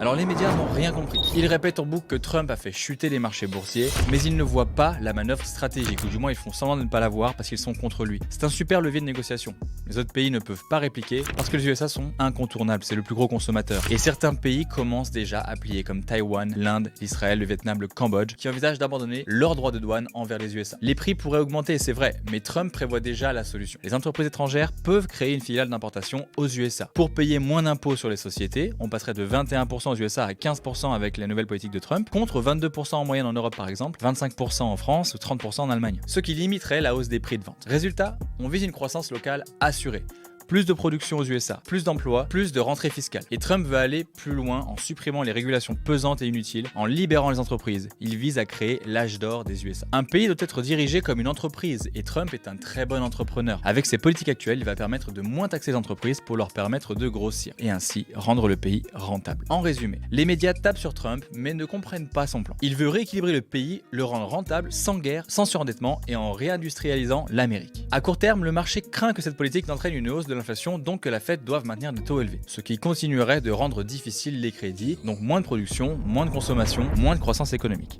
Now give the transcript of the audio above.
Alors les médias n'ont rien compris. Ils répètent en boucle que Trump a fait chuter les marchés boursiers, mais ils ne voient pas la manœuvre stratégique, ou du moins ils font semblant de ne pas la voir parce qu'ils sont contre lui. C'est un super levier de négociation. Les autres pays ne peuvent pas répliquer parce que les USA sont incontournables, c'est le plus gros consommateur. Et certains pays commencent déjà à plier, comme Taïwan, l'Inde, l'Israël, le Vietnam, le Cambodge, qui envisagent d'abandonner leurs droits de douane envers les USA. Les prix pourraient augmenter, c'est vrai, mais Trump prévoit déjà la solution. Les entreprises étrangères peuvent créer une filiale d'importation aux USA. Pour payer moins d'impôts sur les sociétés, on passerait de 21% aux USA à 15% avec la nouvelle politique de Trump, contre 22% en moyenne en Europe par exemple, 25% en France ou 30% en Allemagne, ce qui limiterait la hausse des prix de vente. Résultat, on vise une croissance locale assurée. Plus de production aux USA, plus d'emplois, plus de rentrées fiscales. Et Trump veut aller plus loin en supprimant les régulations pesantes et inutiles, en libérant les entreprises. Il vise à créer l'âge d'or des USA. Un pays doit être dirigé comme une entreprise, et Trump est un très bon entrepreneur. Avec ses politiques actuelles, il va permettre de moins taxer les entreprises pour leur permettre de grossir, et ainsi rendre le pays rentable. En résumé, les médias tapent sur Trump, mais ne comprennent pas son plan. Il veut rééquilibrer le pays, le rendre rentable, sans guerre, sans surendettement, et en réindustrialisant l'Amérique. À court terme, le marché craint que cette politique n'entraîne une hausse de l'inflation, donc que la Fed doive maintenir des taux élevés, ce qui continuerait de rendre difficile les crédits, donc moins de production, moins de consommation, moins de croissance économique.